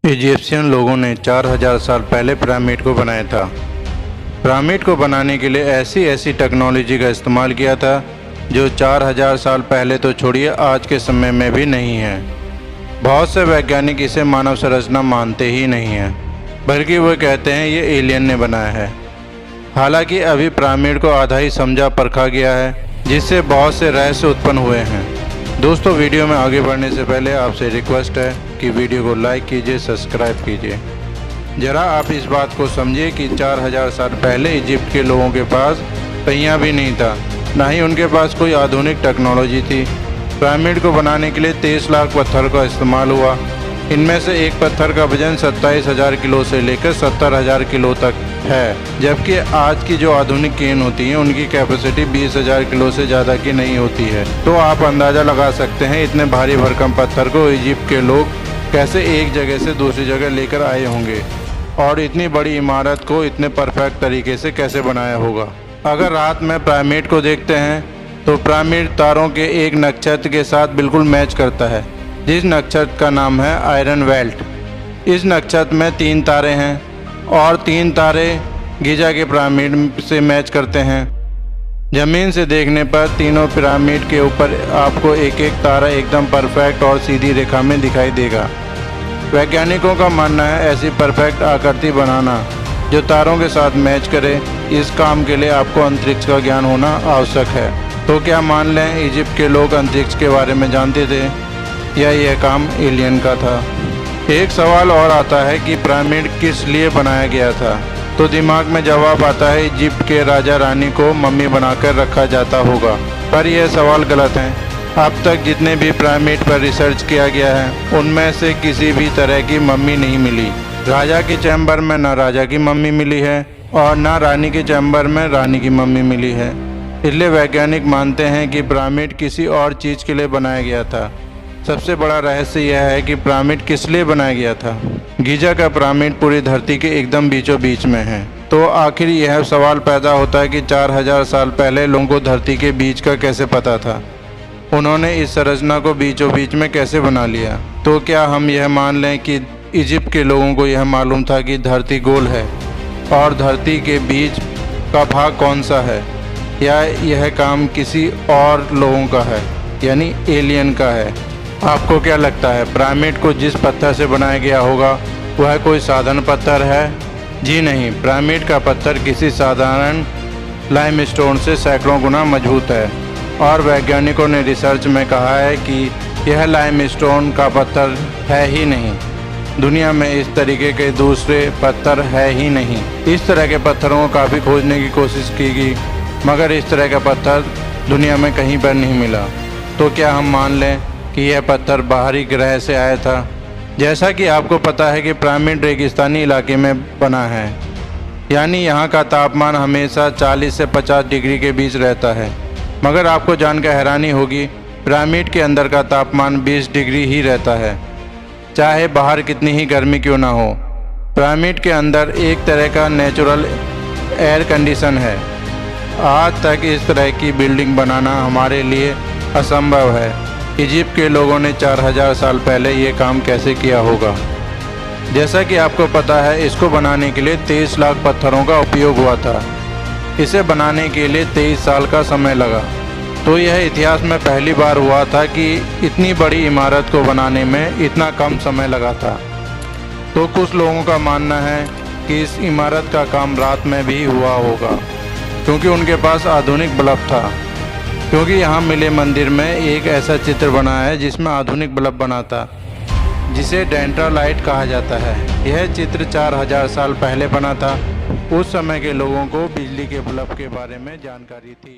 Egyptian लोगों ने 4000 साल पहले पिरामिड को बनाया था। पिरामिड को बनाने के लिए ऐसी ऐसी टेक्नोलॉजी का इस्तेमाल किया था जो 4000 साल पहले तो छोड़िए आज के समय में भी नहीं है। बहुत से वैज्ञानिक इसे मानव संरचना मानते ही नहीं हैं, बल्कि वो कहते हैं ये एलियन ने बनाया है। हालांकि अभी पिरामिड को आधा ही समझा परखा गया है, जिससे बहुत से रहस्य उत्पन्न हुए हैं। दोस्तों, वीडियो में आगे बढ़ने से पहले आपसे रिक्वेस्ट है कि वीडियो को लाइक कीजिए, सब्सक्राइब कीजिए। ज़रा आप इस बात को समझिए कि 4000 साल पहले इजिप्ट के लोगों के पास पहिया भी नहीं था, ना ही उनके पास कोई आधुनिक टेक्नोलॉजी थी। पिरामिड को बनाने के लिए 23 लाख पत्थर का इस्तेमाल हुआ। इनमें से एक पत्थर का वजन 27,000 किलो से लेकर 70,000 किलो तक है, जबकि आज की जो आधुनिक केन होती हैं उनकी कैपेसिटी 20,000 किलो से ज़्यादा की नहीं होती है। तो आप अंदाज़ा लगा सकते हैं इतने भारी भरकम पत्थर को इजिप्ट के लोग कैसे एक जगह से दूसरी जगह लेकर आए होंगे और इतनी बड़ी इमारत को इतने परफेक्ट तरीके से कैसे बनाया होगा। अगर रात में पिरामिड को देखते हैं तो पिरामिड तारों के एक नक्षत्र के साथ बिल्कुल मैच करता है, जिस नक्षत्र का नाम है आयरन वेल्ट। इस नक्षत्र में 3 तारे हैं और 3 तारे गीजा के पिरामिड से मैच करते हैं। ज़मीन से देखने पर तीनों पिरामिड के ऊपर आपको एक एक तारा एकदम परफेक्ट और सीधी रेखा में दिखाई देगा। वैज्ञानिकों का मानना है ऐसी परफेक्ट आकृति बनाना जो तारों के साथ मैच करे, इस काम के लिए आपको अंतरिक्ष का ज्ञान होना आवश्यक है। तो क्या मान लें इजिप्ट के लोग अंतरिक्ष के बारे में जानते थे या यह काम एलियन का था? एक सवाल और आता है कि पिरामिड किस लिए बनाया गया था, तो दिमाग में जवाब आता है इजिप्ट के राजा रानी को मम्मी बनाकर रखा जाता होगा। पर यह सवाल गलत है। अब तक जितने भी पिरामिड पर रिसर्च किया गया है उनमें से किसी भी तरह की मम्मी नहीं मिली। राजा के चैम्बर में न राजा की मम्मी मिली है और न रानी के चैम्बर में रानी की मम्मी मिली है। इसलिए वैज्ञानिक मानते हैं कि पिरामिड किसी और चीज़ के लिए बनाया गया था। सबसे बड़ा रहस्य यह है कि पिरामिड किस लिए बनाया गया था। गीजा का पिरामिड पूरी धरती के एकदम बीचों बीच में है। तो आखिर यह सवाल पैदा होता है कि 4000 साल पहले लोगों को धरती के बीच का कैसे पता था? उन्होंने इस संरचना को बीचों बीच में कैसे बना लिया? तो क्या हम यह मान लें कि इजिप्ट के लोगों को यह मालूम था कि धरती गोल है और धरती के बीच का भाग कौन सा है, या यह काम किसी और लोगों का है, यानी एलियन का है? आपको क्या लगता है पिरामिड को जिस पत्थर से बनाया गया होगा वह कोई साधारण पत्थर है? जी नहीं, पिरामिड का पत्थर किसी साधारण लाइमस्टोन से सैकड़ों गुना मजबूत है और वैज्ञानिकों ने रिसर्च में कहा है कि यह लाइमस्टोन का पत्थर है ही नहीं। दुनिया में इस तरीके के दूसरे पत्थर है ही नहीं। इस तरह के पत्थरों को काफ़ी खोजने की कोशिश की गई, मगर इस तरह का पत्थर दुनिया में कहीं पर नहीं मिला। तो क्या हम मान लें कि यह पत्थर बाहरी ग्रह से आया था? जैसा कि आपको पता है कि पिरामिड रेगिस्तानी इलाके में बना है, यानी यहाँ का तापमान हमेशा 40 से 50 डिग्री के बीच रहता है। मगर आपको जानकर हैरानी होगी, पिरामिड के अंदर का तापमान 20 डिग्री ही रहता है, चाहे बाहर कितनी ही गर्मी क्यों ना हो। पिरामिड के अंदर एक तरह का नेचुरल एयर कंडीशन है। आज तक इस तरह की बिल्डिंग बनाना हमारे लिए असंभव है। इजिप्ट के लोगों ने 4000 साल पहले ये काम कैसे किया होगा? जैसा कि आपको पता है, इसको बनाने के लिए 23 लाख पत्थरों का उपयोग हुआ था। इसे बनाने के लिए 23 साल का समय लगा। तो यह इतिहास में पहली बार हुआ था कि इतनी बड़ी इमारत को बनाने में इतना कम समय लगा था। तो कुछ लोगों का मानना है कि इस इमारत का काम रात में भी हुआ होगा, क्योंकि उनके पास आधुनिक बल्ब था। क्योंकि यहाँ मिले मंदिर में एक ऐसा चित्र बना है जिसमें आधुनिक बल्ब बना था, जिसे डेंड्रालाइट कहा जाता है। यह चित्र 4000 साल पहले बना था। उस समय के लोगों को बिजली के बल्ब के बारे में जानकारी थी।